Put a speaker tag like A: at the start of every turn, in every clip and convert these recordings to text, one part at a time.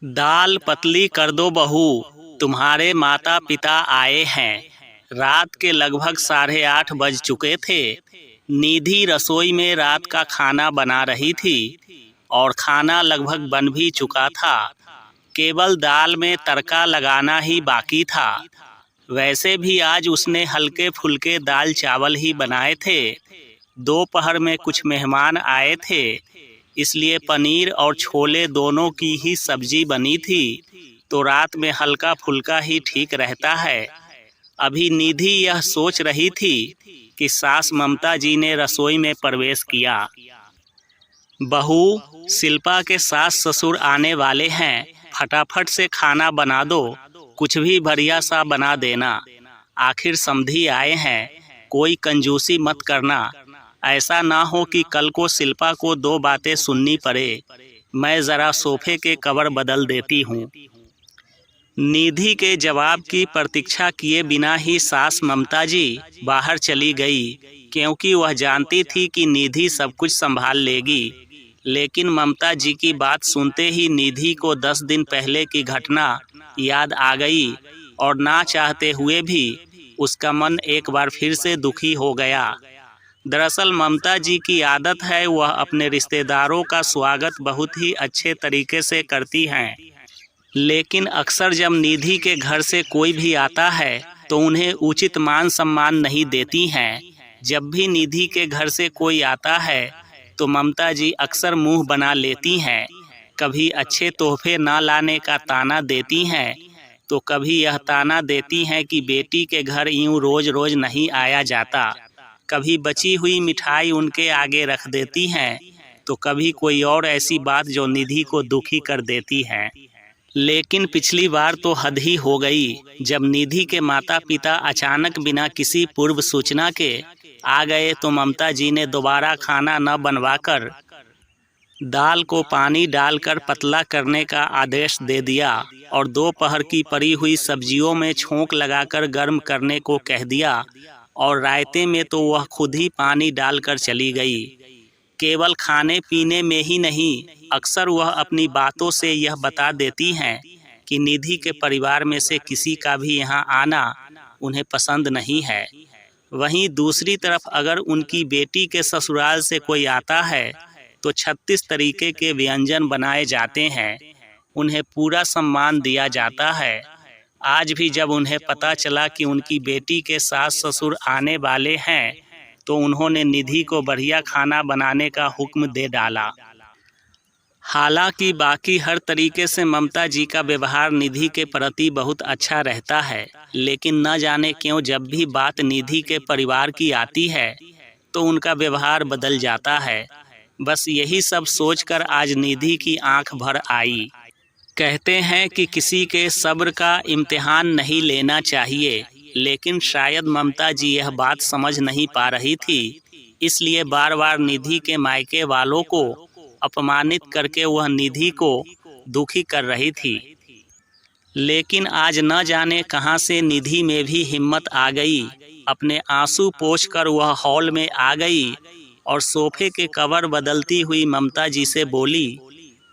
A: दाल पतली कर दो बहू, तुम्हारे माता पिता आए हैं। रात के लगभग 8:30 बज चुके थे। निधि रसोई में रात का खाना बना रही थी और खाना लगभग बन भी चुका था। केवल दाल में तड़का लगाना ही बाकी था। वैसे भी आज उसने हल्के फुल्के दाल चावल ही बनाए थे। दोपहर में कुछ मेहमान आए थे, इसलिए पनीर और छोले दोनों की ही सब्जी बनी थी, तो रात में हल्का फुल्का ही ठीक रहता है। अभी निधि यह सोच रही थी कि सास ममता जी ने रसोई में प्रवेश किया। बहू, शिल्पा के सास ससुर आने वाले हैं, फटाफट से खाना बना दो, कुछ भी बढ़िया सा बना देना। आखिर समधी आए हैं, कोई कंजूसी मत करना। ऐसा ना हो कि कल को शिल्पा को 2 बातें सुननी पड़े। मैं ज़रा सोफे के कवर बदल देती हूँ। निधि के जवाब की प्रतीक्षा किए बिना ही सास ममता जी बाहर चली गई, क्योंकि वह जानती थी कि निधि सब कुछ संभाल लेगी। लेकिन ममता जी की बात सुनते ही निधि को 10 दिन पहले की घटना याद आ गई और ना चाहते हुए भी उसका मन एक बार फिर से दुखी हो गया। दरअसल ममता जी की आदत है, वह अपने रिश्तेदारों का स्वागत बहुत ही अच्छे तरीके से करती हैं। लेकिन अक्सर जब निधि के घर से कोई भी आता है तो उन्हें उचित मान सम्मान नहीं देती हैं। जब भी निधि के घर से कोई आता है तो ममता जी अक्सर मुंह बना लेती हैं। कभी अच्छे तोहफे ना लाने का ताना देती हैं, तो कभी यह ताना देती हैं कि बेटी के घर यूं रोज रोज नहीं आया जाता। कभी बची हुई मिठाई उनके आगे रख देती हैं, तो कभी कोई और ऐसी बात जो निधि को दुखी कर देती है। लेकिन पिछली बार तो हद ही हो गई, जब निधि के माता पिता अचानक बिना किसी पूर्व सूचना के आ गए तो ममता जी ने दोबारा खाना न बनवाकर दाल को पानी डालकर पतला करने का आदेश दे दिया और दोपहर की पड़ी हुई सब्जियों में छोंक लगाकर गर्म करने को कह दिया। और रायते में तो वह खुद ही पानी डालकर चली गई। केवल खाने पीने में ही नहीं, अक्सर वह अपनी बातों से यह बता देती हैं कि निधि के परिवार में से किसी का भी यहाँ आना उन्हें पसंद नहीं है। वहीं दूसरी तरफ अगर उनकी बेटी के ससुराल से कोई आता है तो 36 तरीके के व्यंजन बनाए जाते हैं, उन्हें पूरा सम्मान दिया जाता है। आज भी जब उन्हें पता चला कि उनकी बेटी के सास ससुर आने वाले हैं तो उन्होंने निधि को बढ़िया खाना बनाने का हुक्म दे डाला। हालांकि बाकी हर तरीके से ममता जी का व्यवहार निधि के प्रति बहुत अच्छा रहता है, लेकिन न जाने क्यों जब भी बात निधि के परिवार की आती है तो उनका व्यवहार बदल जाता है। बस यही सब सोचकर आज निधि की आंख भर आई। कहते हैं कि किसी के सब्र का इम्तिहान नहीं लेना चाहिए, लेकिन शायद ममता जी यह बात समझ नहीं पा रही थी, इसलिए बार बार निधि के मायके वालों को अपमानित करके वह निधि को दुखी कर रही थी। लेकिन आज न जाने कहां से निधि में भी हिम्मत आ गई। अपने आंसू पोंछकर वह हॉल में आ गई और सोफे के कवर बदलती हुई ममता जी से बोली,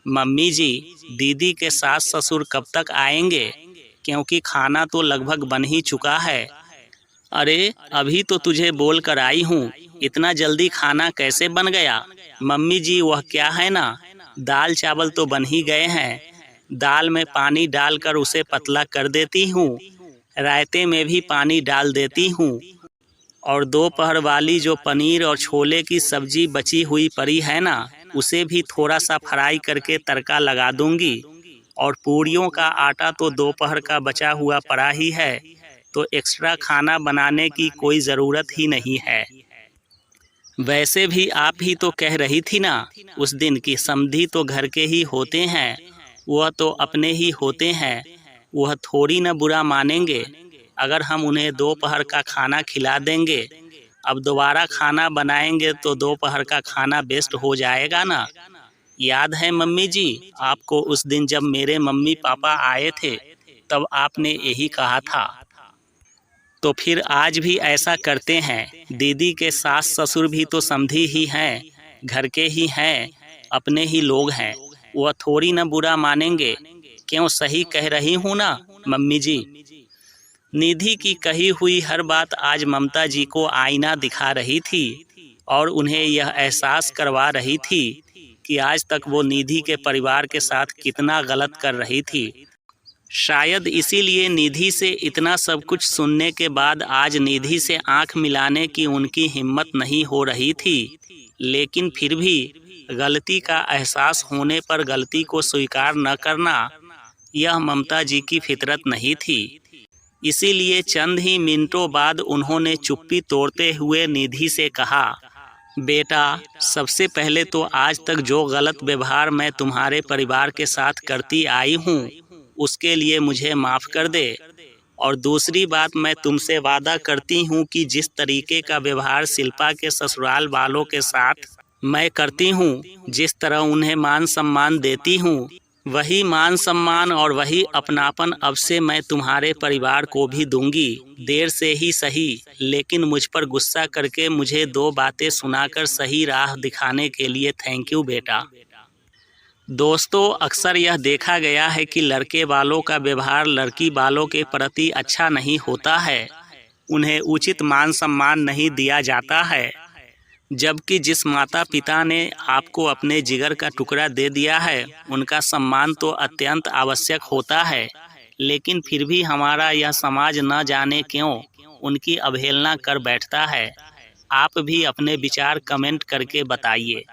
A: मम्मी जी, दीदी के सास ससुर कब तक आएंगे? क्योंकि खाना तो लगभग बन ही चुका है। अरे अभी तो तुझे बोल कर आई हूँ, इतना जल्दी खाना कैसे बन गया? मम्मी जी, वह क्या है ना, दाल चावल तो बन ही गए हैं। दाल में पानी डालकर उसे पतला कर देती हूँ, रायते में भी पानी डाल देती हूँ और दोपहर वाली जो पनीर और छोले की सब्जी बची हुई पड़ी है ना, उसे भी थोड़ा सा फ्राई करके तड़का लगा दूंगी। और पूरियों का आटा तो दोपहर का बचा हुआ पड़ा ही है, तो एक्स्ट्रा खाना बनाने की कोई ज़रूरत ही नहीं है। वैसे भी आप ही तो कह रही थी ना उस दिन कि समधी तो घर के ही होते हैं, वह तो अपने ही होते हैं, वह थोड़ी न बुरा मानेंगे अगर हम उन्हें दोपहर का खाना खिला देंगे। अब दोबारा खाना बनाएंगे तो दोपहर का खाना बेस्ट हो जाएगा ना। याद है मम्मी जी, आपको उस दिन जब मेरे मम्मी पापा आए थे तब आपने यही कहा था। तो फिर आज भी ऐसा करते हैं। दीदी के सास ससुर भी तो समधी ही हैं, घर के ही हैं, अपने ही लोग हैं, वह थोड़ी न बुरा मानेंगे। क्यों सही कह रही हूँ ना मम्मी जी? निधि की कही हुई हर बात आज ममता जी को आईना दिखा रही थी और उन्हें यह एहसास करवा रही थी कि आज तक वो निधि के परिवार के साथ कितना गलत कर रही थी। शायद इसीलिए निधि से इतना सब कुछ सुनने के बाद आज निधि से आंख मिलाने की उनकी हिम्मत नहीं हो रही थी, लेकिन फिर भी गलती का एहसास होने पर गलती को स्वीकार न करना यह ममता जी की फितरत नहीं थी। इसीलिए चंद ही मिनटों बाद उन्होंने चुप्पी तोड़ते हुए निधि से कहा, बेटा, सबसे पहले तो आज तक जो गलत व्यवहार मैं तुम्हारे परिवार के साथ करती आई हूँ उसके लिए मुझे माफ़ कर दे। और दूसरी बात, मैं तुमसे वादा करती हूँ कि जिस तरीके का व्यवहार शिल्पा के ससुराल वालों के साथ मैं करती हूँ, जिस तरह उन्हें मान सम्मान देती हूँ, वही मान सम्मान और वही अपनापन अब से मैं तुम्हारे परिवार को भी दूंगी। देर से ही सही, लेकिन मुझ पर गुस्सा करके मुझे 2 बातें सुनाकर सही राह दिखाने के लिए थैंक यू बेटा। दोस्तों, अक्सर यह देखा गया है कि लड़के वालों का व्यवहार लड़की वालों के प्रति अच्छा नहीं होता है, उन्हें उचित मान सम्मान नहीं दिया जाता है। जबकि जिस माता पिता ने आपको अपने जिगर का टुकड़ा दे दिया है उनका सम्मान तो अत्यंत आवश्यक होता है, लेकिन फिर भी हमारा यह समाज न जाने क्यों उनकी अवहेलना कर बैठता है। आप भी अपने विचार कमेंट करके बताइए।